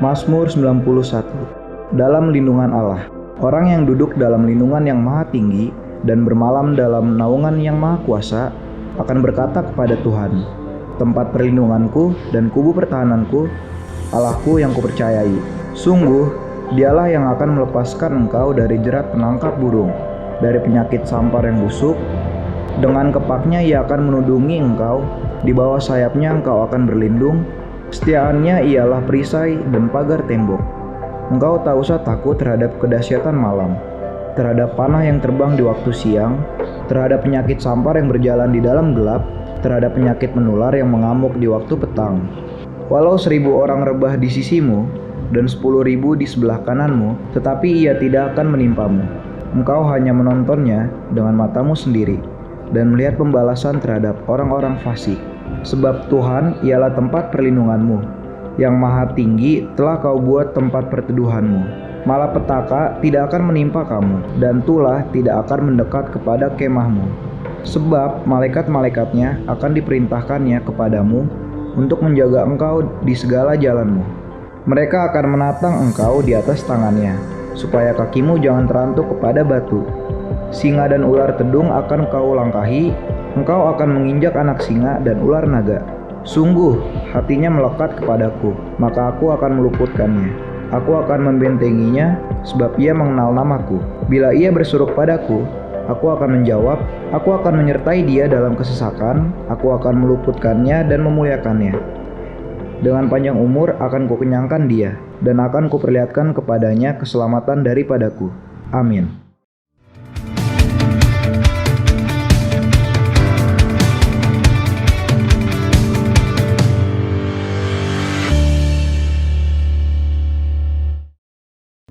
Mazmur 91. Dalam lindungan Allah. Orang yang duduk dalam lindungan yang maha tinggi dan bermalam dalam naungan yang maha kuasa akan berkata kepada Tuhan, tempat perlindunganku dan kubu pertahananku, Allahku yang kupercayai. Sungguh, dialah yang akan melepaskan engkau dari jerat penangkap burung, dari penyakit sampar yang busuk. Dengan kepaknya ia akan menudungi engkau, di bawah sayapnya engkau akan berlindung. Kesetiaannya ialah perisai dan pagar tembok. Engkau tak usah takut terhadap kedahsyatan malam, terhadap panah yang terbang di waktu siang, terhadap penyakit sampar yang berjalan di dalam gelap, terhadap penyakit menular yang mengamuk di waktu petang. Walau 1.000 orang rebah di sisimu dan 10.000 di sebelah kananmu, tetapi ia tidak akan menimpamu. Engkau hanya menontonnya dengan matamu sendiri dan melihat pembalasan terhadap orang-orang fasik. Sebab Tuhan ialah tempat perlindunganmu, yang maha tinggi telah kau buat tempat perteduhanmu. Malapetaka tidak akan menimpa kamu, dan tulah tidak akan mendekat kepada kemahmu. Sebab malaikat-malaikatnya akan diperintahkannya kepadamu untuk menjaga engkau di segala jalanmu. Mereka akan menatang engkau di atas tangannya, supaya kakimu jangan terantuk kepada batu. Singa dan ular tedung akan kau langkahi, engkau akan menginjak anak singa dan ular naga. Sungguh, hatinya melekat kepadaku, maka aku akan meluputkannya. Aku akan membentenginya, sebab ia mengenal namaku. Bila ia berseru padaku, aku akan menjawab, aku akan menyertai dia dalam kesesakan, aku akan meluputkannya dan memuliakannya. Dengan panjang umur akan kukenyangkan dia, dan akan kuperlihatkan kepadanya keselamatan daripadaku. Amin.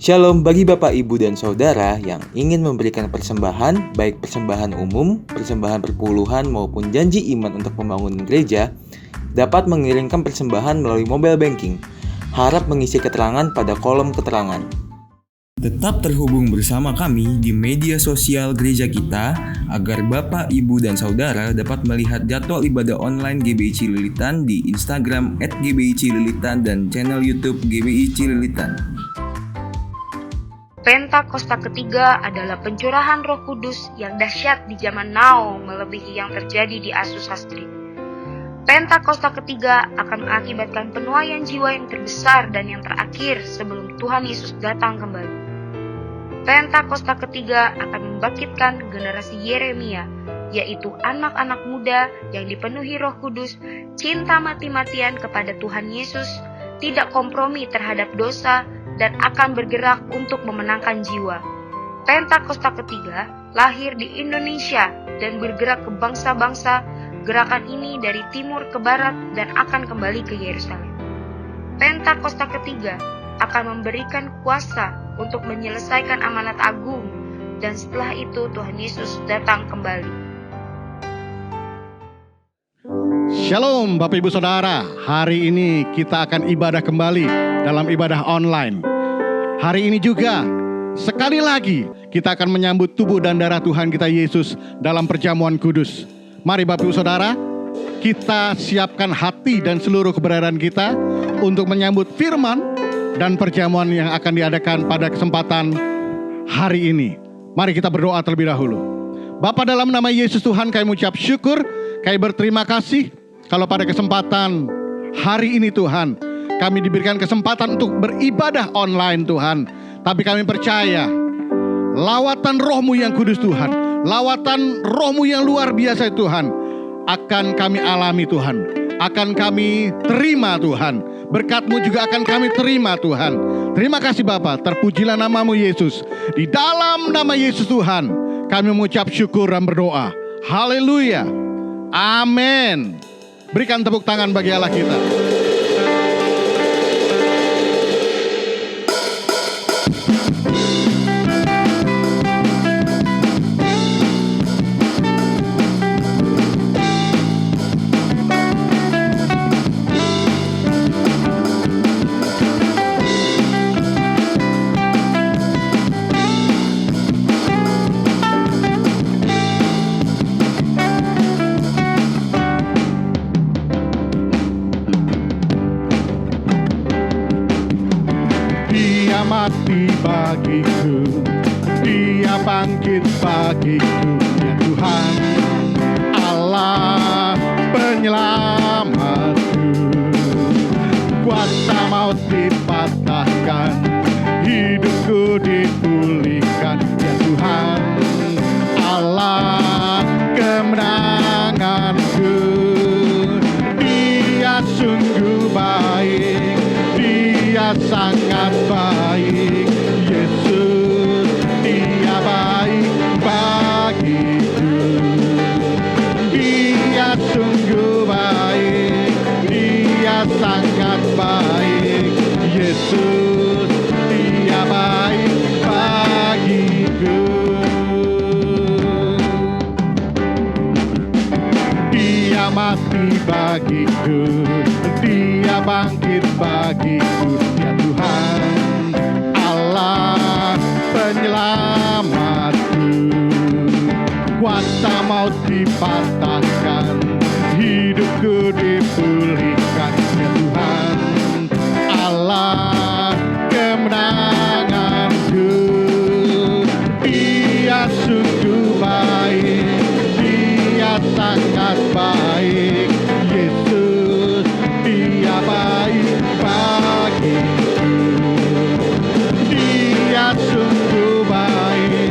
Shalom bagi Bapak, Ibu, dan Saudara yang ingin memberikan persembahan, baik persembahan umum, persembahan perpuluhan, maupun janji iman untuk pembangunan gereja, dapat mengirimkan persembahan melalui mobile banking. Harap mengisi keterangan pada kolom keterangan. Tetap terhubung bersama kami di media sosial gereja kita, agar Bapak, Ibu, dan Saudara dapat melihat jadwal ibadah online GBI Cililitan di Instagram @GBI Cililitan dan channel YouTube GBI Cililitan. Pentakosta ketiga adalah pencurahan Roh Kudus yang dahsyat di zaman now melebihi yang terjadi di Asus Astrid. Pentakosta ketiga akan mengakibatkan penuaian jiwa yang terbesar dan yang terakhir sebelum Tuhan Yesus datang kembali. Pentakosta ketiga akan membangkitkan generasi Yeremia, yaitu anak-anak muda yang dipenuhi Roh Kudus, cinta mati-matian kepada Tuhan Yesus, tidak kompromi terhadap dosa, dan akan bergerak untuk memenangkan jiwa. Pentakosta ketiga lahir di Indonesia dan bergerak ke bangsa-bangsa. Gerakan ini dari timur ke barat dan akan kembali ke Yerusalem. Pentakosta ketiga akan memberikan kuasa untuk menyelesaikan amanat agung, dan setelah itu Tuhan Yesus datang kembali. Shalom Bapak Ibu Saudara, hari ini kita akan ibadah kembali dalam ibadah online. Hari ini juga sekali lagi kita akan menyambut tubuh dan darah Tuhan kita Yesus dalam perjamuan kudus. Mari Bapak Ibu Saudara, kita siapkan hati dan seluruh keberadaan kita untuk menyambut firman dan perjamuan yang akan diadakan pada kesempatan hari ini. Mari kita berdoa terlebih dahulu. Bapa, dalam nama Yesus Tuhan, kami mengucap syukur, kami berterima kasih kalau pada kesempatan hari ini Tuhan, kami diberikan kesempatan untuk beribadah online Tuhan. Tapi kami percaya lawatan Roh-Mu yang kudus Tuhan, lawatan Roh-Mu yang luar biasa Tuhan, akan kami alami Tuhan, akan kami terima Tuhan. Berkat-Mu juga akan kami terima Tuhan. Terima kasih Bapa, terpujilah nama-Mu Yesus. Di dalam nama Yesus Tuhan, kami mengucap syukur dan berdoa. Haleluya. Amin. Berikan tepuk tangan bagi Allah kita. Dia mati bagiku, Dia bangkit bagiku. Ya Tuhan Allah penyelamatku. Kuasa maut dipatahkan, hidupku dipulihkan. Ya Tuhan Allah kemenanganku. Dia sungguh baik, Dia sangat baik. Yesus, Dia baik bagiku. Dia sungguh baik, Dia sangat baik. Yesus, Dia baik bagiku. Dia mati bagiku, Dia bangkit bagiku. Ya Tuhan Allah penyelamatku. Kuasa maut dipatahkan, hidupku dipulihkan. Ya Tuhan Allah kemenanganku. Dia sungguh baik, Dia sangat baik. Yesus, Dia baik bagiku. Dia sungguh baik,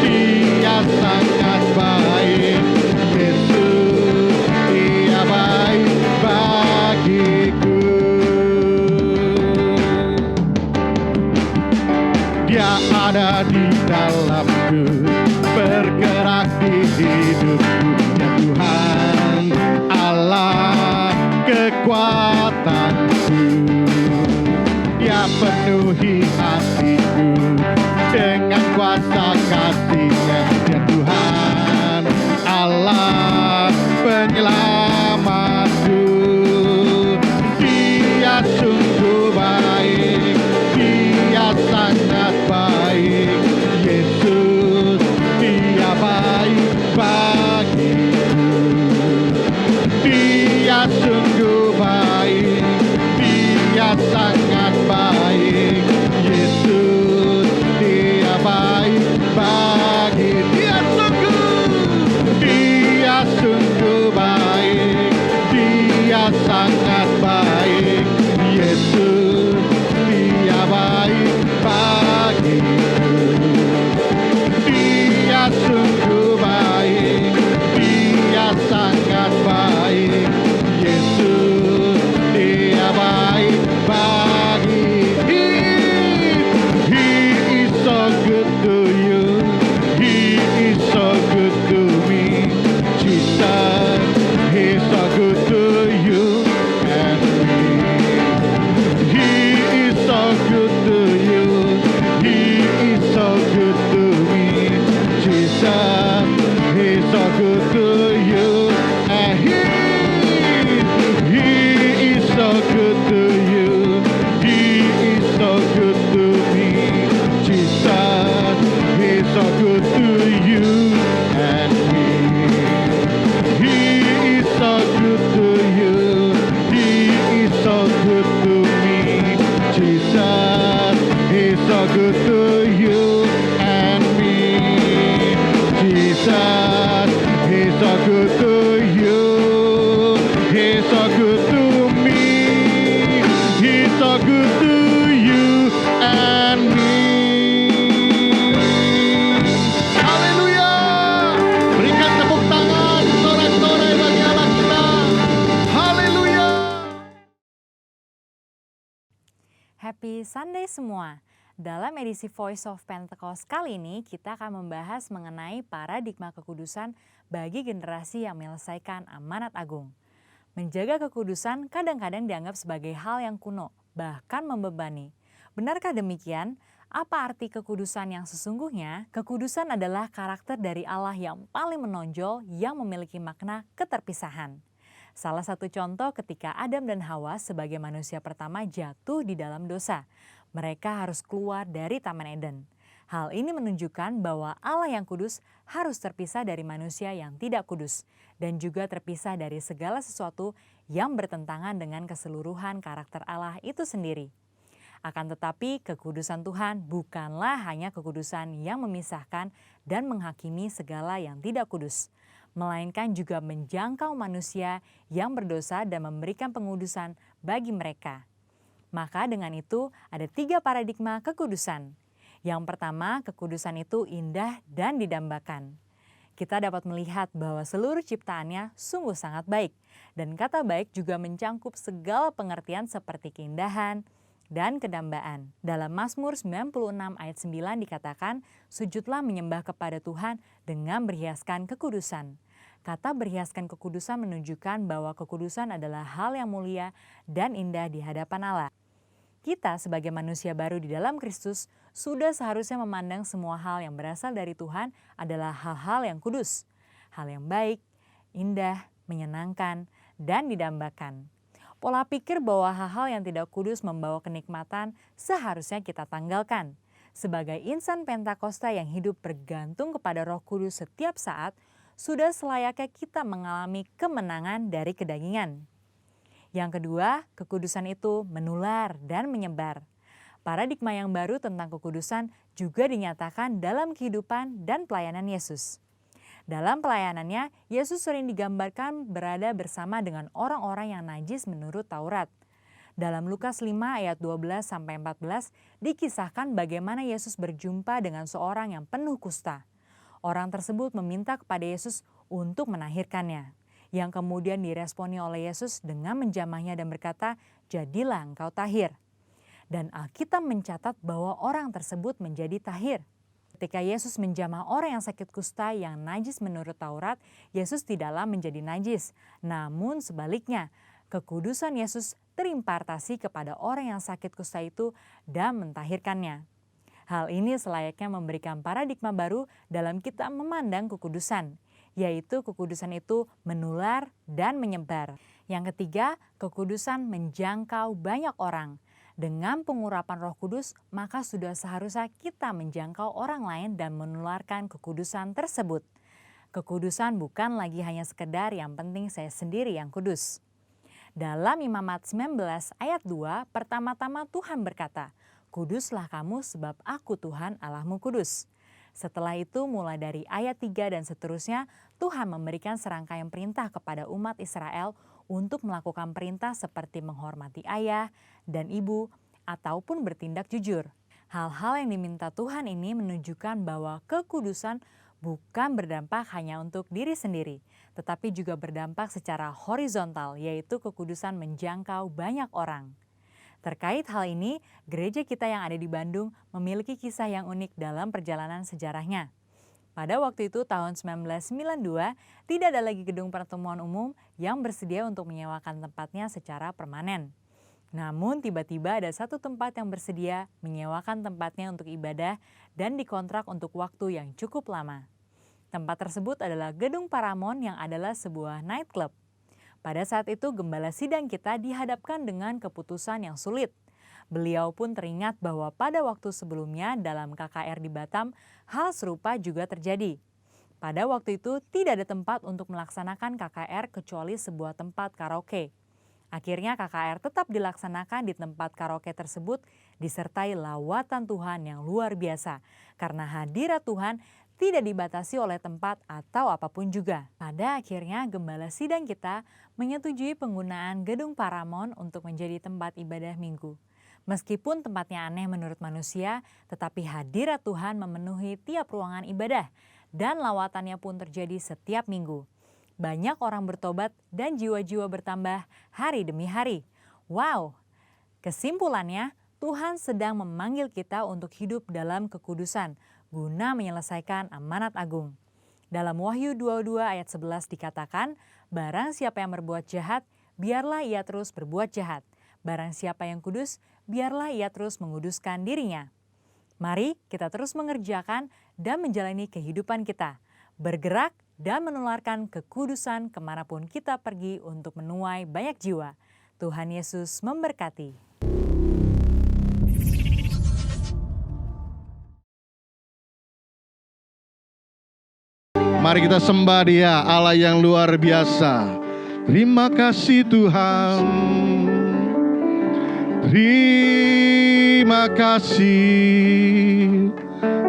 Dia sangat baik. Yesus, Dia baik bagiku. Dia ada di dalamku, bergerak di hidupku. Ya Tuhan Allah kekuatanku. Dia penuhi hatiku dengan kuasa kasih-Nya. Ya Tuhan Allah penyelamatku. Dia sungguh baik, Dia sangat baik. Yesus, Dia baik bagiku. Dia sungguh baik, Dia sangat baik. Yesus, Dia baik bagi. Dia sungguh baik, Dia sangat baik. Yesus, Dia baik bagiku. Dia sungguh baik, Dia sangat baik. Yesus, Dia baik bagi. He is so good to you, He is so good to me. Jesus, He is so good to you and me. He is so good to you, He is so good to me. Jesus, He is so good to you and He is so good to you. He is so good to me. Jesus, He is so good to you and me. He is so good to you. He is so good to me. Jesus, He is so good to you and me. Jesus, He is so good to you. He is so good to me. He is so good to you and me. Haleluya! Berikan tepuk tangan sorak-sorai bagi Allah kita. Haleluya! Happy Sunday semua. Dalam edisi Voice of Pentecost kali ini kita akan membahas mengenai paradigma kekudusan bagi generasi yang menyelesaikan amanat agung. Menjaga kekudusan kadang-kadang dianggap sebagai hal yang kuno, bahkan membebani. Benarkah demikian? Apa arti kekudusan yang sesungguhnya? Kekudusan adalah karakter dari Allah yang paling menonjol yang memiliki makna keterpisahan. Salah satu contoh ketika Adam dan Hawa sebagai manusia pertama jatuh di dalam dosa. Mereka harus keluar dari Taman Eden. Hal ini menunjukkan bahwa Allah yang kudus harus terpisah dari manusia yang tidak kudus dan juga terpisah dari segala sesuatu yang bertentangan dengan keseluruhan karakter Allah itu sendiri. Akan tetapi kekudusan Tuhan bukanlah hanya kekudusan yang memisahkan dan menghakimi segala yang tidak kudus, melainkan juga menjangkau manusia yang berdosa dan memberikan pengudusan bagi mereka. Maka dengan itu ada 3 paradigma kekudusan. Yang pertama, kekudusan itu indah dan didambakan. Kita dapat melihat bahwa seluruh ciptaannya sungguh sangat baik, dan kata baik juga mencangkup segala pengertian seperti keindahan dan kedambaan. Dalam Mazmur 96 ayat 9 dikatakan, sujudlah menyembah kepada Tuhan dengan berhiaskan kekudusan. Kata berhiaskan kekudusan menunjukkan bahwa kekudusan adalah hal yang mulia dan indah di hadapan Allah. Kita sebagai manusia baru di dalam Kristus sudah seharusnya memandang semua hal yang berasal dari Tuhan adalah hal-hal yang kudus, hal yang baik, indah, menyenangkan, dan didambakan. Pola pikir bahwa hal-hal yang tidak kudus membawa kenikmatan seharusnya kita tanggalkan. Sebagai insan Pentakosta yang hidup bergantung kepada Roh Kudus setiap saat, sudah selayaknya kita mengalami kemenangan dari kedagingan. Yang kedua, kekudusan itu menular dan menyebar. Paradigma yang baru tentang kekudusan juga dinyatakan dalam kehidupan dan pelayanan Yesus. Dalam pelayanannya, Yesus sering digambarkan berada bersama dengan orang-orang yang najis menurut Taurat. Dalam Lukas 5 ayat 12-14 dikisahkan bagaimana Yesus berjumpa dengan seorang yang penuh kusta. Orang tersebut meminta kepada Yesus untuk menahirkannya, yang kemudian diresponi oleh Yesus dengan menjamahnya dan berkata, "Jadilah engkau tahir." Dan Alkitab mencatat bahwa orang tersebut menjadi tahir. Ketika Yesus menjamah orang yang sakit kusta yang najis menurut Taurat, Yesus tidaklah menjadi najis. Namun sebaliknya, kekudusan Yesus terimpartasi kepada orang yang sakit kusta itu dan mentahirkannya. Hal ini selayaknya memberikan paradigma baru dalam kita memandang kekudusan, yaitu kekudusan itu menular dan menyebar. Yang ketiga, kekudusan menjangkau banyak orang. Dengan pengurapan Roh Kudus, maka sudah seharusnya kita menjangkau orang lain dan menularkan kekudusan tersebut. Kekudusan bukan lagi hanya sekedar yang penting saya sendiri yang kudus. Dalam Imamat 19 ayat 2, pertama-tama Tuhan berkata, "Kuduslah kamu sebab aku Tuhan Allahmu kudus." Setelah itu mulai dari ayat 3 dan seterusnya, Tuhan memberikan serangkaian perintah kepada umat Israel untuk melakukan perintah seperti menghormati ayah dan ibu ataupun bertindak jujur. Hal-hal yang diminta Tuhan ini menunjukkan bahwa kekudusan bukan berdampak hanya untuk diri sendiri, tetapi juga berdampak secara horizontal, yaitu kekudusan menjangkau banyak orang. Terkait hal ini, gereja kita yang ada di Bandung memiliki kisah yang unik dalam perjalanan sejarahnya. Pada waktu itu tahun 1992, tidak ada lagi gedung pertemuan umum yang bersedia untuk menyewakan tempatnya secara permanen. Namun tiba-tiba ada satu tempat yang bersedia menyewakan tempatnya untuk ibadah dan dikontrak untuk waktu yang cukup lama. Tempat tersebut adalah Gedung Paramount yang adalah sebuah nightclub. Pada saat itu gembala sidang kita dihadapkan dengan keputusan yang sulit. Beliau pun teringat bahwa pada waktu sebelumnya dalam KKR di Batam, hal serupa juga terjadi. Pada waktu itu tidak ada tempat untuk melaksanakan KKR kecuali sebuah tempat karaoke. Akhirnya KKR tetap dilaksanakan di tempat karaoke tersebut disertai lawatan Tuhan yang luar biasa. Karena hadirat Tuhan tidak dibatasi oleh tempat atau apapun juga. Pada akhirnya gembala sidang kita menyetujui penggunaan Gedung Paramount untuk menjadi tempat ibadah minggu. Meskipun tempatnya aneh menurut manusia, tetapi hadirat Tuhan memenuhi tiap ruangan ibadah dan lawatannya pun terjadi setiap minggu. Banyak orang bertobat dan jiwa-jiwa bertambah hari demi hari. Wow! Kesimpulannya, Tuhan sedang memanggil kita untuk hidup dalam kekudusan guna menyelesaikan amanat agung. Dalam Wahyu 22 ayat 11 dikatakan, "Barang siapa yang berbuat jahat, biarlah ia terus berbuat jahat. Barang siapa yang kudus, biarlah ia terus menguduskan dirinya." Mari kita terus mengerjakan dan menjalani kehidupan kita, bergerak dan menularkan kekudusan kemanapun kita pergi untuk menuai banyak jiwa. Tuhan Yesus memberkati. Mari kita sembah Dia, Allah yang luar biasa. Terima kasih Tuhan. Terima Terima kasih,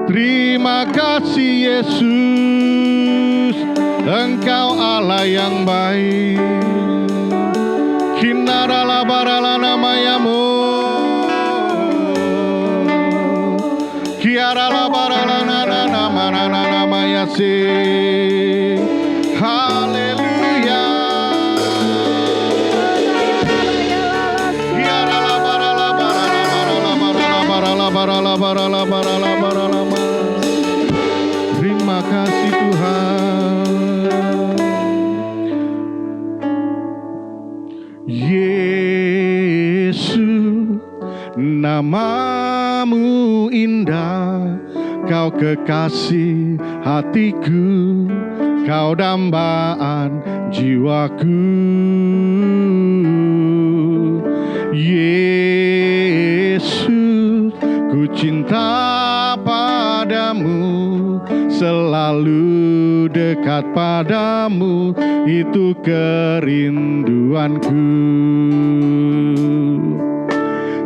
terima kasih Yesus, Engkau Allah yang baik. Kinarala barala namayamu, kiarala barala nana namayasi. Haleluya. Kiarala barala barala. Terima kasih Tuhan. Yesus, namamu indah, Kau kekasih hatiku, Kau dambaan jiwaku. Yesus, ku cinta padamu, selalu dekat padamu, itu kerinduanku.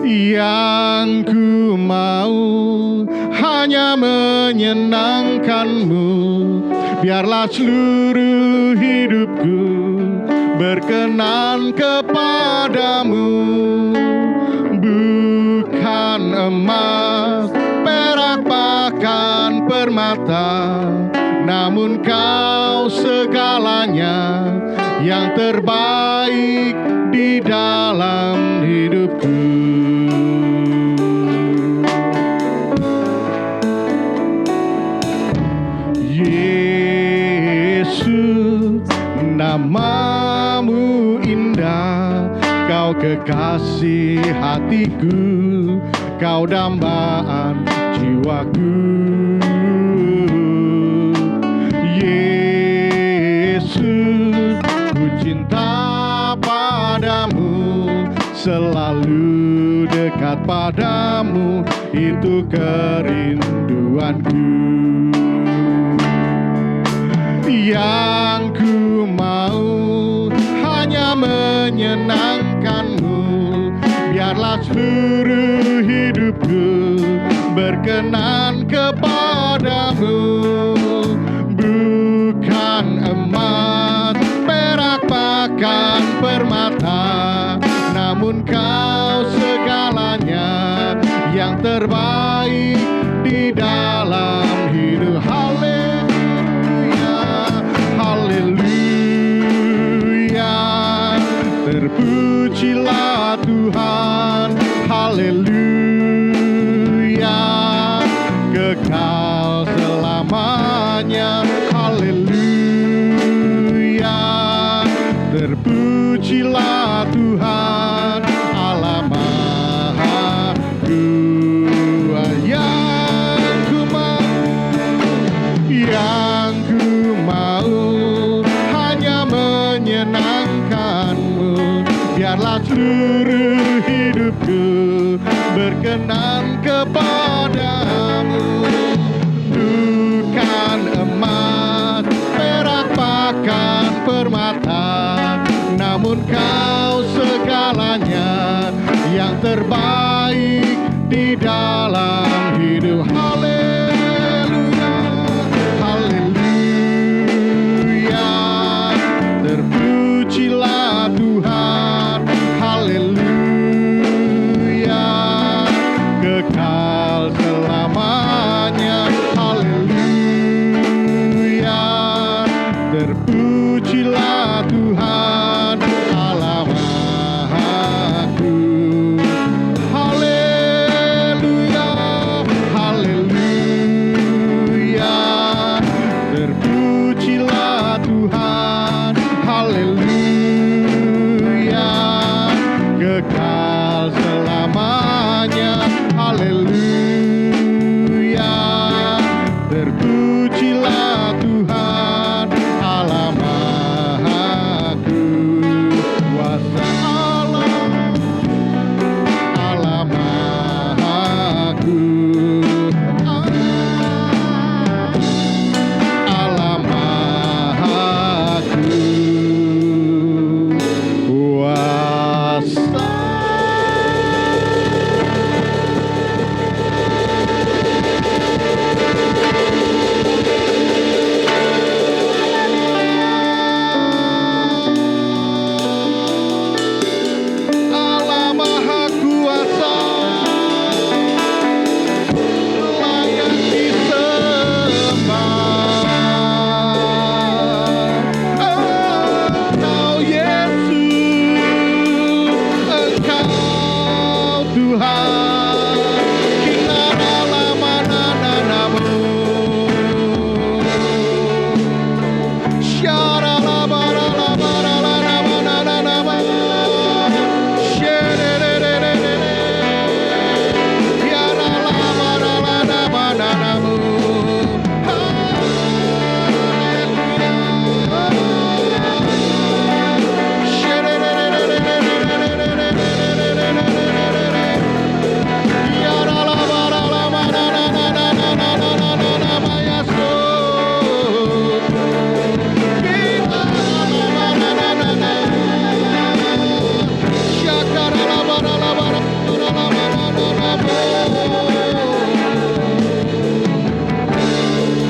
Yang ku mau hanya menyenangkanmu, biarlah seluruh hidupku berkenan kepadamu. Bukan emas, perak, bahkan permata, namun Kau segalanya yang terbaik di dalam hidupku. Yesus, namamu indah, Kau kekasih hatiku, Kau dambaan jiwaku. Yesus, ku cinta padamu, selalu dekat padamu, itu kerinduanku. Yang ku mau hanya menyenangkanmu, biarlah seluruh hidupku berkenan kepadamu. Bukan emas, perak, bahkan permata, namun Kau segalanya yang terbaik di dalam hidup. Haleluya, haleluya, terpujilah Tuhan. Haleluya, kekal selamanya. Haleluya, terpujilah Tuhan Allah Maha Kuasa. Yang ku mau hanya menyenangkanmu, biarlah seluruh hidupku berkenan kepadamu. Bukan emas, perak, bahkan permata, namun Kau segalanya yang terbaik di dalam hidup. Haleluya, haleluya, terpujilah Tuhan. Haleluya, kekal selamanya. Haleluya, terpujilah Tuhan Allah Maha Kuasa. Haleluya, haleluya. Tuhan. Kinara-la-ma-na-na-na-mu. Syara-la-ba-ra-la-ba-ra-la-na-ma-na-na-na-ma. Syere-re-re-re-re-re. Yara-la-ba-ra-la-na-ma-na-na-mu.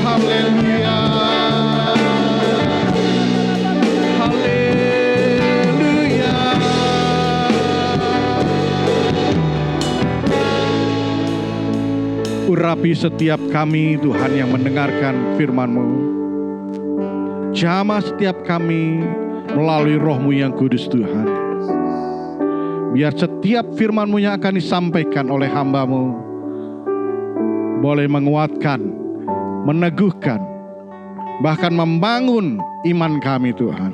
Haleluya. Haleluya. Urapi setiap kami Tuhan yang mendengarkan firman-Mu. Jamah setiap kami melalui Roh-Mu yang kudus Tuhan. Biar setiap firman-Mu yang akan disampaikan oleh hamba-Mu boleh menguatkan, meneguhkan, bahkan membangun iman kami Tuhan.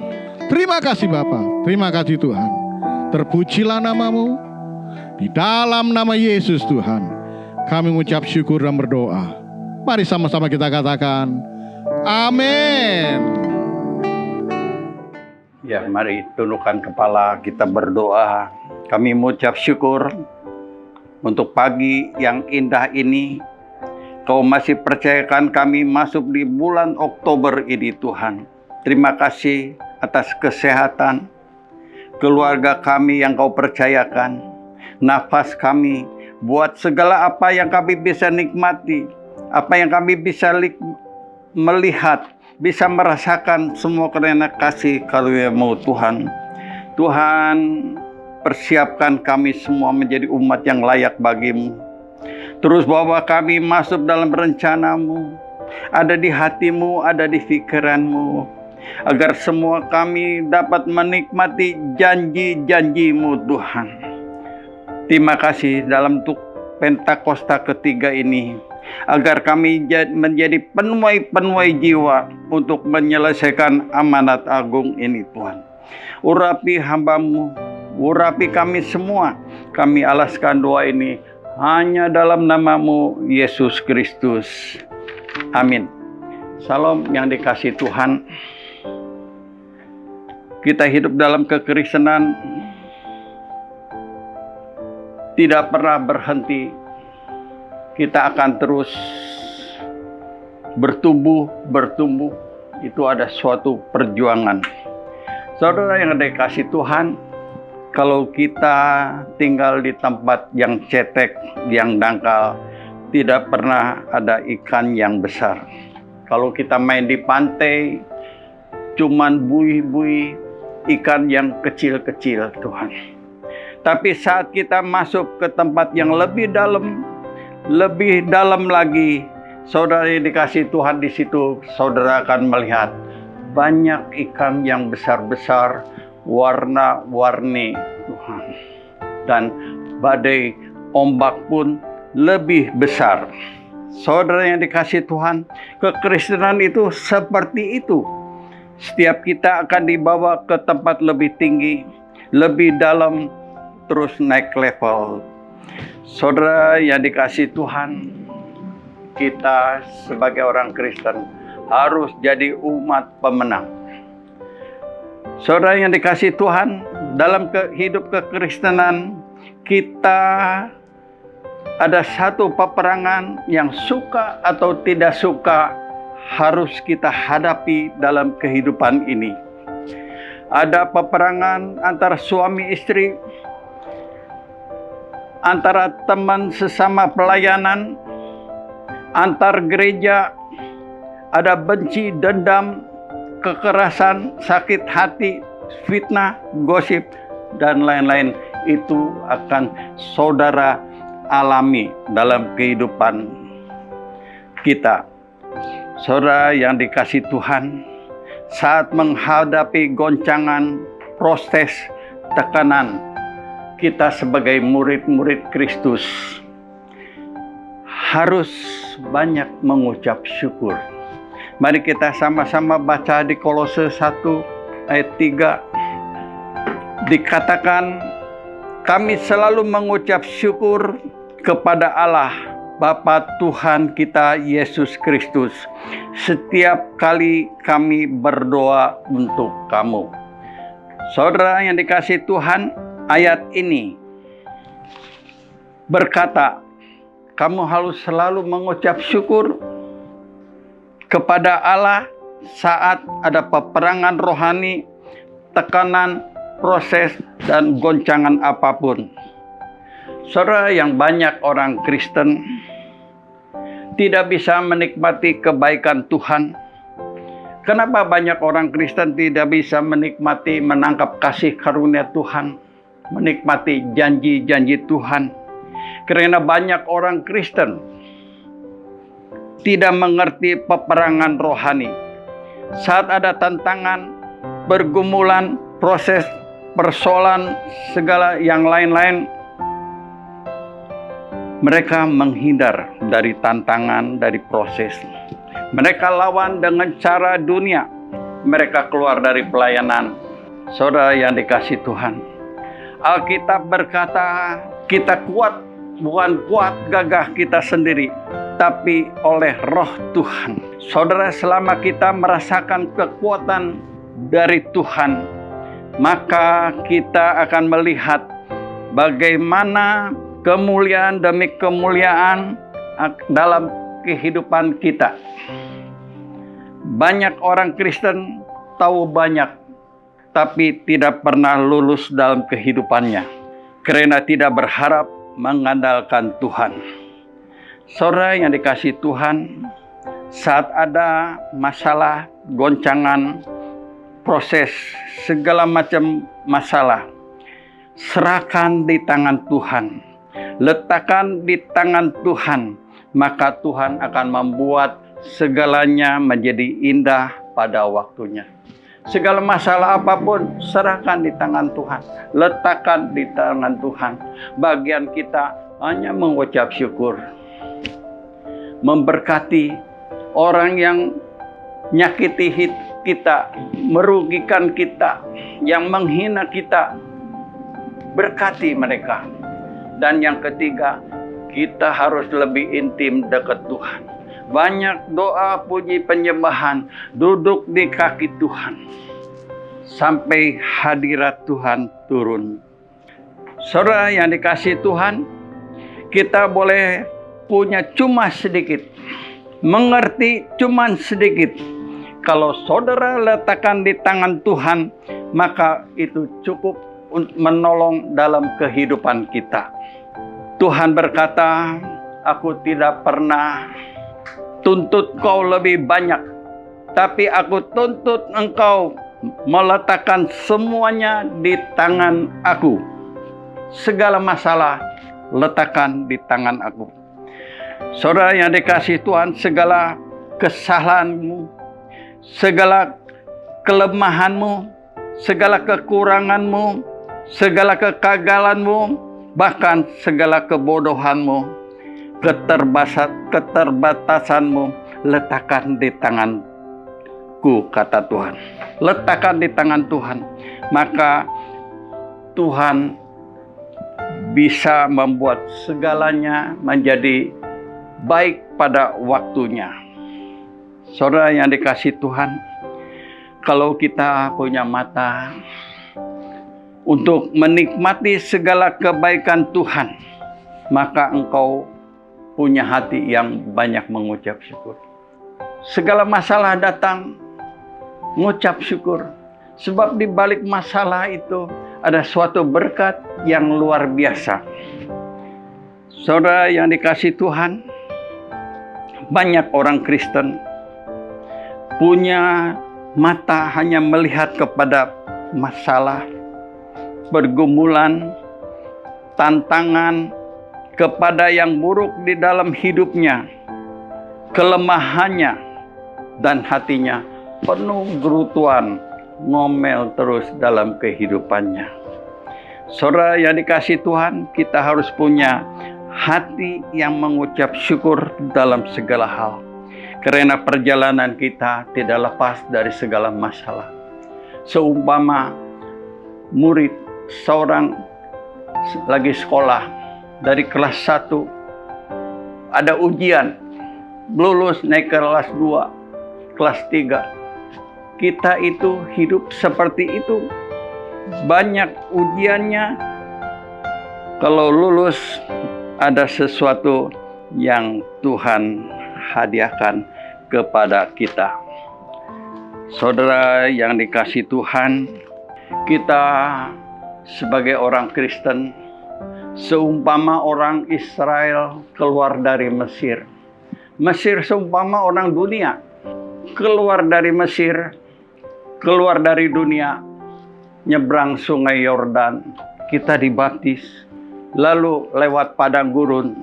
Terima kasih Bapa, terima kasih Tuhan. Terpujilah nama-Mu. Di dalam nama Yesus Tuhan, kami mengucap syukur dan berdoa. Mari sama-sama kita katakan, amin. Ya, mari tundukkan kepala, kita berdoa. Kami mengucap syukur untuk pagi yang indah ini. Kau masih percayakan kami masuk di bulan Oktober ini Tuhan. Terima kasih atas kesehatan keluarga kami yang Kau percayakan. Nafas kami, buat segala apa yang kami bisa nikmati, apa yang kami bisa melihat, bisa merasakan semua karena kasih karunia-Mu Tuhan. Tuhan, persiapkan kami semua menjadi umat yang layak bagi-Mu. Terus bawa kami masuk dalam rencana-Mu, ada di hati-Mu, ada di pikiran-Mu, agar semua kami dapat menikmati janji-janji-Mu Tuhan. Terima kasih dalam Pentakosta ketiga ini, agar kami menjadi penuai jiwa untuk menyelesaikan amanat agung ini Tuhan. Urapi hamba-Mu, urapi kami semua. Kami alaskan doa ini hanya dalam nama-Mu Yesus Kristus. Amin. Salam yang dikasihi Tuhan. Kita hidup dalam kekristenan tidak pernah berhenti. Kita akan terus bertumbuh. Itu ada suatu perjuangan. Saudara yang dikasihi Tuhan, kalau kita tinggal di tempat yang cetek, yang dangkal, tidak pernah ada ikan yang besar. Kalau kita main di pantai, cuman buih-buih ikan yang kecil-kecil Tuhan. Tapi saat kita masuk ke tempat yang lebih dalam lagi, saudara yang dikasihi Tuhan, di situ saudara akan melihat banyak ikan yang besar-besar, warna-warni Tuhan. Dan badai ombak pun lebih besar. Saudara yang dikasihi Tuhan, kekristenan itu seperti itu. Setiap kita akan dibawa ke tempat lebih tinggi, lebih dalam, terus naik level. Saudara yang dikasihi Tuhan, kita sebagai orang Kristen harus jadi umat pemenang. Saudara yang dikasihi Tuhan, dalam hidup kekristenan kita ada satu peperangan yang suka atau tidak suka harus kita hadapi dalam kehidupan ini. Ada peperangan antara suami istri, antara teman sesama pelayanan, antar gereja, ada benci, dendam, kekerasan, sakit hati, fitnah, gosip, dan lain-lain. Itu akan saudara alami dalam kehidupan kita. Saudara yang dikasihi Tuhan, saat menghadapi goncangan, proses, tekanan, kita sebagai murid-murid Kristus harus banyak mengucap syukur. Mari kita sama-sama baca di Kolose 1 ayat 3. Dikatakan, kami selalu mengucap syukur kepada Allah Bapa Tuhan kita Yesus Kristus setiap kali kami berdoa untuk kamu. Saudara yang dikasihi Tuhan, ayat ini berkata, kamu harus selalu mengucap syukur kepada Allah saat ada peperangan rohani, tekanan, proses, dan goncangan apapun. Saudara, yang banyak orang Kristen tidak bisa menikmati kebaikan Tuhan. Kenapa banyak orang Kristen tidak bisa menikmati, menangkap kasih karunia Tuhan, menikmati janji-janji Tuhan? Karena banyak orang Kristen tidak mengerti peperangan rohani. Saat ada tantangan, pergumulan, proses, persoalan, segala yang lain-lain, mereka menghindar dari tantangan, dari proses. Mereka lawan dengan cara dunia. Mereka keluar dari pelayanan. Saudara yang dikasihi Tuhan, Alkitab berkata, kita kuat, bukan kuat gagah kita sendiri, tapi oleh Roh Tuhan. Saudara, selama kita merasakan kekuatan dari Tuhan, maka kita akan melihat bagaimana kemuliaan demi kemuliaan dalam kehidupan kita. Banyak orang Kristen tahu banyak, tapi tidak pernah lulus dalam kehidupannya karena tidak berharap mengandalkan Tuhan. Saudara yang dikasihi Tuhan, saat ada masalah, goncangan, proses, segala macam masalah, serahkan di tangan Tuhan. Letakkan di tangan Tuhan, maka Tuhan akan membuat segalanya menjadi indah pada waktunya. Segala masalah apapun, serahkan di tangan Tuhan. Letakkan di tangan Tuhan. Bagian kita hanya mengucap syukur. Memberkati orang yang nyakiti kita, merugikan kita, yang menghina kita. Berkati mereka. Dan yang ketiga, kita harus lebih intim dekat Tuhan. Banyak doa, puji, penyembahan, duduk di kaki Tuhan sampai hadirat Tuhan turun. Saudara yang dikasihi Tuhan, kita boleh punya cuma sedikit, mengerti cuma sedikit. Kalau saudara letakkan di tangan Tuhan, maka itu cukup untuk menolong dalam kehidupan kita. Tuhan berkata, aku tidak pernah tuntut kau lebih banyak, tapi aku tuntut engkau meletakkan semuanya di tangan aku. Segala masalah letakkan di tangan aku. Saudara yang dikasihi Tuhan, segala kesalahanmu, segala kelemahanmu, segala kekuranganmu, segala kegagalanmu, bahkan segala kebodohanmu, keterbatasanmu, letakkan di tanganku, kata Tuhan. Letakkan di tangan Tuhan, maka Tuhan bisa membuat segalanya menjadi baik pada waktunya. Saudara yang dikasihi Tuhan, kalau kita punya mata untuk menikmati segala kebaikan Tuhan, maka engkau punya hati yang banyak mengucap syukur. Segala masalah datang, mengucap syukur. Sebab di balik masalah itu ada suatu berkat yang luar biasa. Saudara yang dikasihi Tuhan, banyak orang Kristen punya mata hanya melihat kepada masalah, pergumulan, tantangan, kepada yang buruk di dalam hidupnya, kelemahannya, dan hatinya penuh gerutuan, ngomel terus dalam kehidupannya. Saudara yang dikasihi Tuhan, kita harus punya hati yang mengucap syukur dalam segala hal. Karena perjalanan kita tidak lepas dari segala masalah. Seumpama murid seorang lagi sekolah dari kelas 1, ada ujian, lulus naik ke kelas 2, kelas 3. Kita itu hidup seperti itu. Banyak ujiannya. Kalau lulus ada sesuatu yang Tuhan hadiahkan kepada kita. Saudara yang dikasihi Tuhan, kita sebagai orang Kristen seumpama orang Israel keluar dari Mesir. Mesir seumpama orang dunia keluar dari Mesir, keluar dari dunia, nyebrang sungai Yordan, kita dibaptis, lalu lewat padang gurun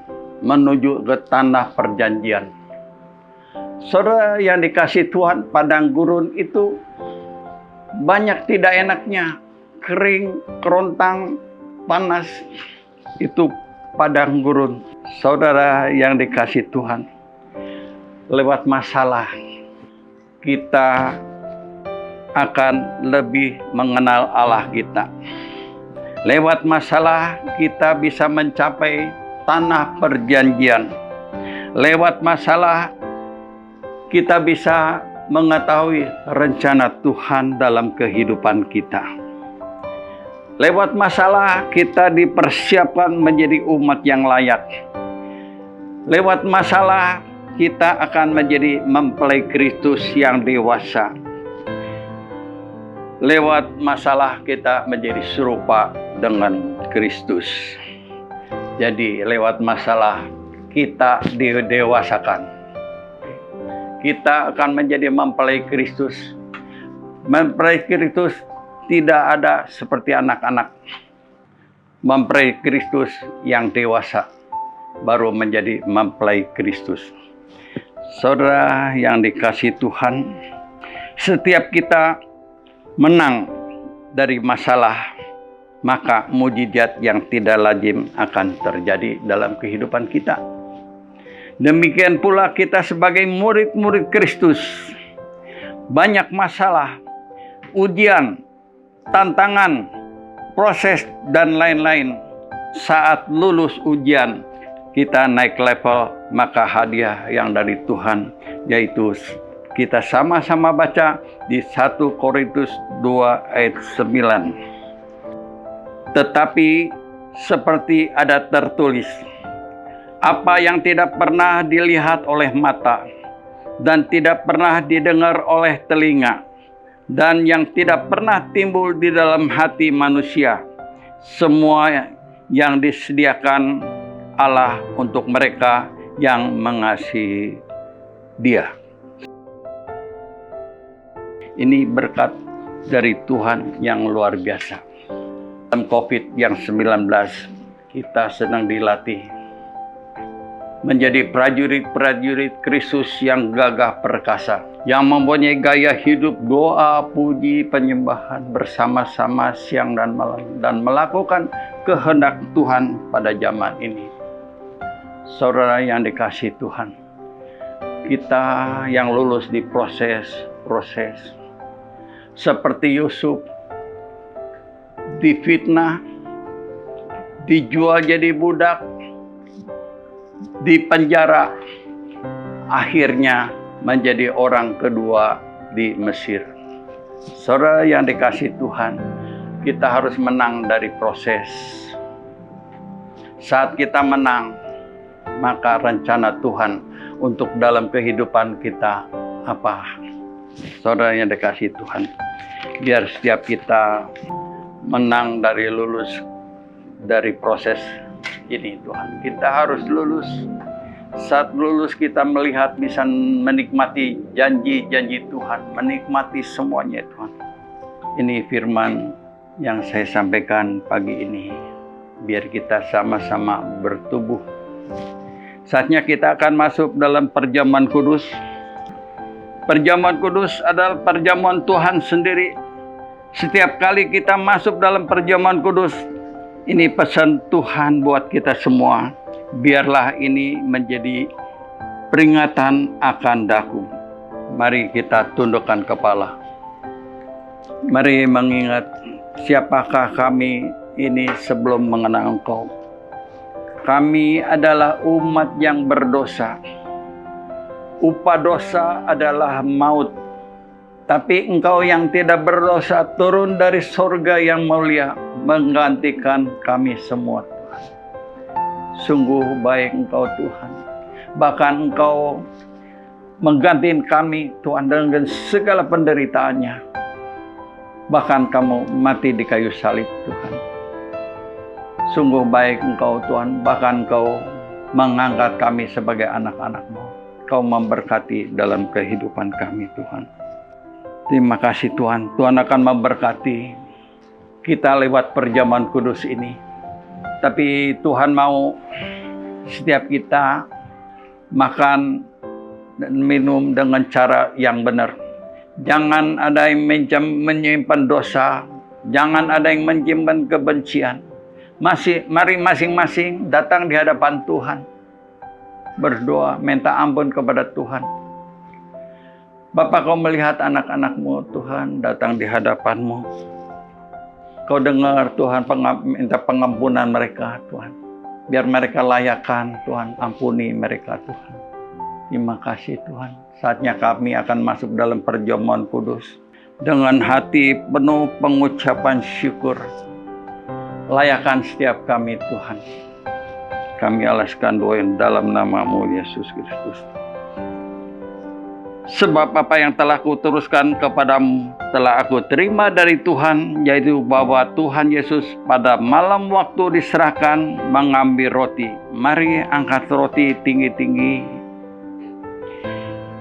menuju ke tanah perjanjian. Saudara yang dikasihi Tuhan, padang gurun itu banyak tidak enaknya, kering, kerontang, panas. Itu padang gurun. Saudara yang dikasihi Tuhan, lewat masalah kita akan lebih mengenal Allah kita. Lewat masalah kita bisa mencapai tanah perjanjian. Lewat masalah kita bisa mengetahui rencana Tuhan dalam kehidupan kita. Lewat masalah kita dipersiapkan menjadi umat yang layak. Lewat masalah kita akan menjadi mempelai Kristus yang dewasa. Lewat masalah kita menjadi serupa dengan Kristus. Jadi lewat masalah kita didewasakan. Kita akan menjadi mempelai Kristus. Mempelai Kristus tidak ada seperti anak-anak. Mempelai Kristus yang dewasa baru menjadi mempelai Kristus. Saudara yang dikasihi Tuhan, setiap kita menang dari masalah, maka mujizat yang tidak lazim akan terjadi dalam kehidupan kita. Demikian pula kita sebagai murid-murid Kristus. Banyak masalah, ujian, tantangan, proses, dan lain-lain. Saat lulus ujian, kita naik level, maka hadiah yang dari Tuhan, yaitu kita sama-sama baca di 1 Korintus 2 ayat 9. Tetapi seperti ada tertulis, apa yang tidak pernah dilihat oleh mata, dan tidak pernah didengar oleh telinga, dan yang tidak pernah timbul di dalam hati manusia, semua yang disediakan Allah untuk mereka yang mengasihi Dia. Ini berkat dari Tuhan yang luar biasa. Dalam COVID yang 19, kita sedang dilatih menjadi prajurit-prajurit Kristus yang gagah perkasa, yang mempunyai gaya hidup doa, puji, penyembahan bersama-sama siang dan malam, dan melakukan kehendak Tuhan pada zaman ini. Saudara yang dikasihi Tuhan, kita yang lulus di proses seperti Yusuf, difitnah, dijual jadi budak, di penjara, akhirnya menjadi orang kedua di Mesir. Saudara yang dikasihi Tuhan, kita harus menang dari proses. Saat kita menang, maka rencana Tuhan untuk dalam kehidupan kita apa? Saudara yang dikasihi Tuhan, biar setiap kita menang dari lulus dari proses ini Tuhan. Kita harus lulus. Saat lulus kita melihat bisa menikmati janji-janji Tuhan, menikmati semuanya Tuhan. Ini firman yang saya sampaikan pagi ini, biar kita sama-sama bertumbuh. Saatnya kita akan masuk dalam perjamuan kudus. Perjamuan kudus adalah perjamuan Tuhan sendiri. Setiap kali kita masuk dalam perjamuan kudus, Ini pesan Tuhan buat kita semua. Biarlah ini menjadi peringatan akan daku. Mari kita tundukkan kepala. Mari mengingat siapakah kami ini sebelum mengenal Engkau. Kami adalah umat yang berdosa. Upah dosa adalah maut. Tapi Engkau yang tidak berdosa turun dari surga yang mulia menggantikan kami semua. Sungguh baik Engkau Tuhan. Bahkan Engkau menggantikan kami Tuhan dengan segala penderitaannya. Bahkan kamu mati di kayu salib Tuhan. Sungguh baik Engkau Tuhan. Bahkan Engkau mengangkat kami sebagai anak-anak-Mu. Kau memberkati dalam kehidupan kami Tuhan. Terima kasih Tuhan. Tuhan akan memberkati kita lewat perjamuan kudus ini. Tapi Tuhan mau setiap kita makan dan minum dengan cara yang benar. Jangan ada yang menyimpan dosa. Jangan ada yang menyimpan kebencian. Mari masing-masing datang di hadapan Tuhan. Berdoa, minta ampun kepada Tuhan. Bapa, Kau melihat anak-anak-Mu Tuhan datang di hadapan-Mu. Kau dengar Tuhan minta pengampunan mereka Tuhan. Biar mereka layakkan Tuhan, ampuni mereka Tuhan. Terima kasih Tuhan. Saatnya kami akan masuk dalam perjamuan kudus. Dengan hati penuh pengucapan syukur. Layakan setiap kami Tuhan. Kami alaskan doa dalam nama-Mu Yesus Kristus. Sebab apa yang telah kuteruskan kepadamu telah aku terima dari Tuhan, yaitu bahwa Tuhan Yesus pada malam waktu diserahkan mengambil roti. Mari angkat roti tinggi-tinggi.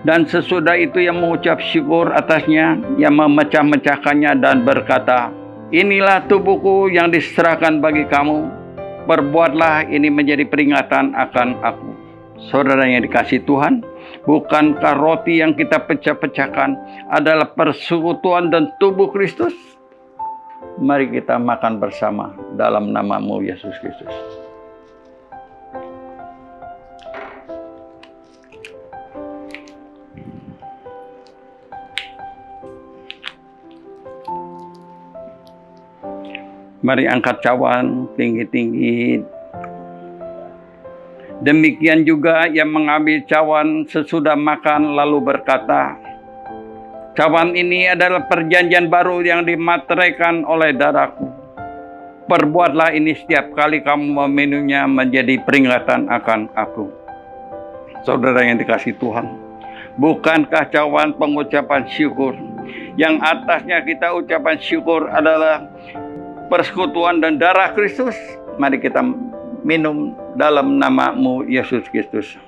Dan sesudah itu yang mengucap syukur atasnya, yang memecah-mecahkannya dan berkata, inilah tubuhku yang diserahkan bagi kamu. Perbuatlah ini menjadi peringatan akan aku. Saudara yang dikasihi Tuhan, bukankah roti yang kita pecah-pecahkan adalah persekutuan dan tubuh Kristus? Mari kita makan bersama dalam nama-Mu Yesus Kristus. Mari angkat cawan tinggi-tinggi. Demikian juga yang mengambil cawan sesudah makan lalu berkata, cawan ini adalah perjanjian baru yang dimateraikan oleh darahku. Perbuatlah ini setiap kali kamu meminumnya menjadi peringatan akan aku. Saudara yang dikasihi Tuhan, bukankah cawan pengucapan syukur? Yang atasnya kita ucapan syukur adalah persekutuan dan darah Kristus. Mari kita minum dalam nama-Mu Yesus Kristus.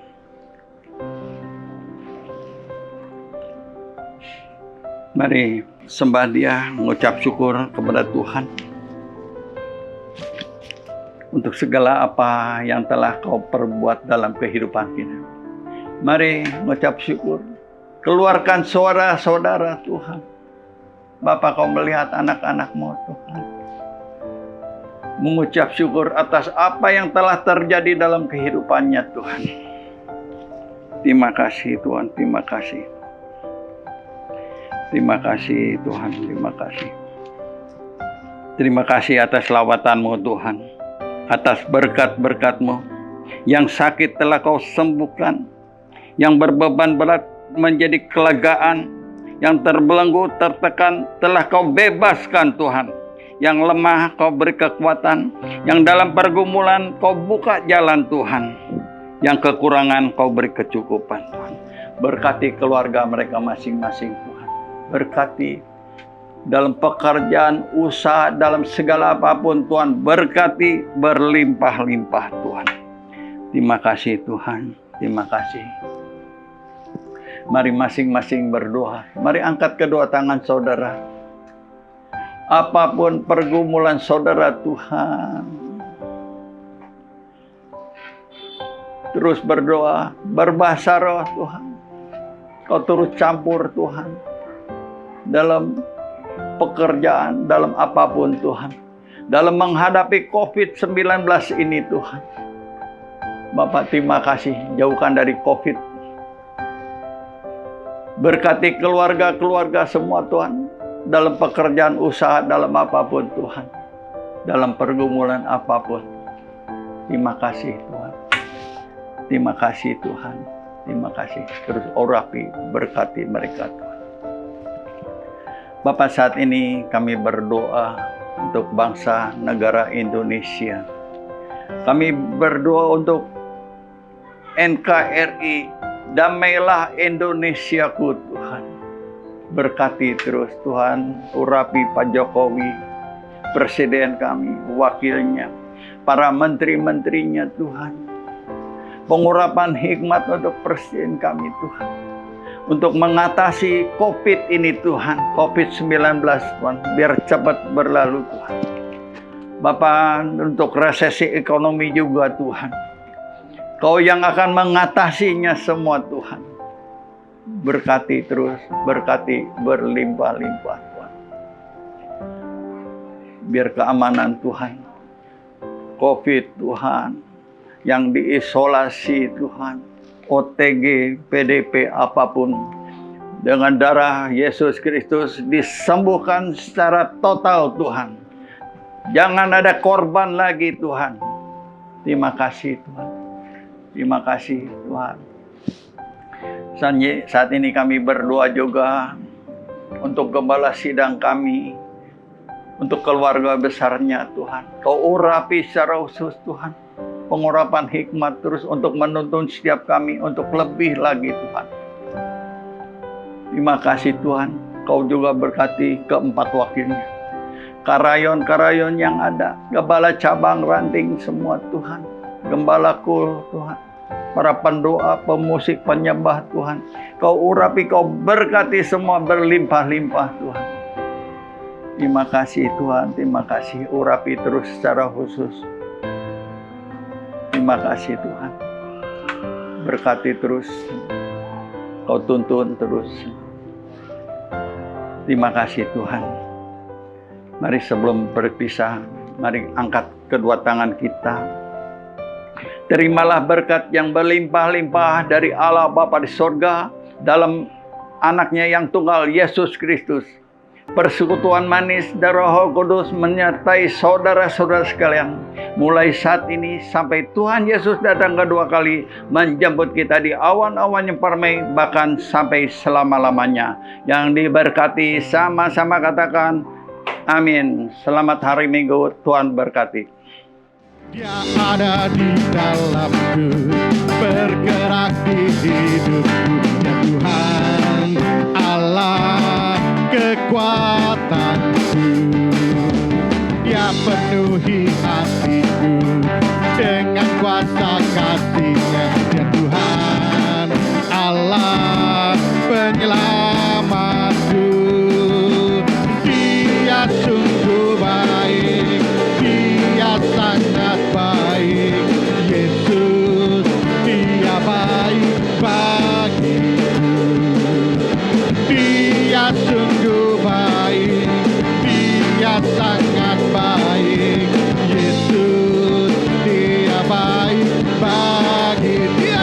Mari sembah Dia, mengucap syukur kepada Tuhan untuk segala apa yang telah Kau perbuat dalam kehidupan kita. Mari mengucap syukur. Keluarkan suara saudara Tuhan. Bapa, Kau melihat anak-anak-Mu Tuhan. Mengucap syukur atas apa yang telah terjadi dalam kehidupannya Tuhan. Terima kasih Tuhan, terima kasih. Terima kasih Tuhan, terima kasih. Terima kasih atas lawatan-Mu Tuhan. Atas berkat-berkat-Mu. Yang sakit telah Kau sembuhkan. Yang berbeban berat menjadi kelegaan. Yang terbelenggu, tertekan telah Kau bebaskan Tuhan. Yang lemah Kau beri kekuatan. Yang dalam pergumulan Kau buka jalan Tuhan. Yang kekurangan Kau beri kecukupan Tuhan. Berkati keluarga mereka masing-masing Tuhan. Berkati dalam pekerjaan, usaha, dalam segala apapun Tuhan. Berkati berlimpah-limpah Tuhan. Terima kasih Tuhan. Terima kasih. Mari masing-masing berdoa. Mari angkat kedua tangan saudara. Apapun pergumulan saudara Tuhan, terus berdoa, berbahasa roh Tuhan. Kau turut campur Tuhan dalam pekerjaan, dalam apapun Tuhan. dalam menghadapi COVID-19 ini Tuhan. Bapak terima kasih, jauhkan dari COVID. Berkati keluarga-keluarga semua Tuhan, dalam pekerjaan usaha, dalam apapun Tuhan, dalam pergumulan apapun. Terima kasih Tuhan. Terima kasih Tuhan. Terima kasih. Terus urapi, berkati mereka Tuhan. Bapak, saat ini kami berdoa untuk bangsa negara Indonesia. Kami berdoa untuk NKRI, damailah Indonesiaku Tuhan. Berkati terus Tuhan, urapi Pak Jokowi, Presiden kami, wakilnya, para menteri-menterinya Tuhan. Pengurapan hikmat untuk Presiden kami Tuhan. Untuk mengatasi COVID ini Tuhan, COVID-19 Tuhan, biar cepat berlalu Tuhan. Bapak, untuk resesi ekonomi juga Tuhan. Kau yang akan mengatasinya semua Tuhan. Berkati terus, berkati berlimpah-limpah Tuhan. Biar keamanan Tuhan, COVID Tuhan, yang diisolasi Tuhan, OTG, PDP, apapun, dengan darah Yesus Kristus disembuhkan secara total Tuhan. Jangan ada korban lagi Tuhan. Terima kasih Tuhan. Terima kasih Tuhan. Saat ini kami berdoa juga untuk gembala sidang kami, untuk keluarga besarnya Tuhan. Kau urapi secara khusus Tuhan. Pengurapan hikmat terus untuk menuntun setiap kami untuk lebih lagi Tuhan. Terima kasih Tuhan. Kau juga berkati keempat wakilnya. Karayon-karayon yang ada. Gembala cabang ranting semua Tuhan. Gembalaku Tuhan. Para pendoa, pemusik, penyembah Tuhan. Kau urapi, kau berkati semua berlimpah-limpah Tuhan. Terima kasih Tuhan. Terima kasih. Urapi terus secara khusus. Terima kasih Tuhan. Berkati terus. Kau tuntun terus. Terima kasih Tuhan. Mari sebelum berpisah, mari angkat kedua tangan kita. Terimalah berkat yang berlimpah-limpah dari Allah Bapa di sorga dalam anaknya yang tunggal Yesus Kristus. Persekutuan manis dari Roh Kudus menyertai saudara-saudara sekalian. Mulai saat ini sampai Tuhan Yesus datang kedua kali menjemput kita di awan-awan yang permai, bahkan sampai selama-lamanya. Yang diberkati sama-sama katakan amin. Selamat hari Minggu, Tuhan berkati. Dia ada di dalamku, bergerak di hidupku. Ya Tuhan Allah kekuatanku, Dia penuhi hatiku dengan kuasa kasih-Nya. Ya Tuhan Allah penyelamatku, Dia sungguh baik, Dia sangat baik. Yesus, Dia baik bagiku. Dia sungguh baik, Dia sangat baik. Yesus, Dia baik bagi dia.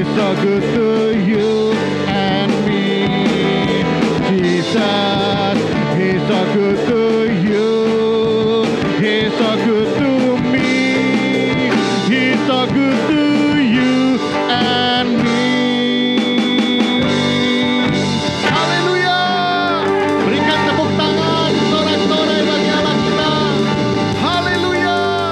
so good to you.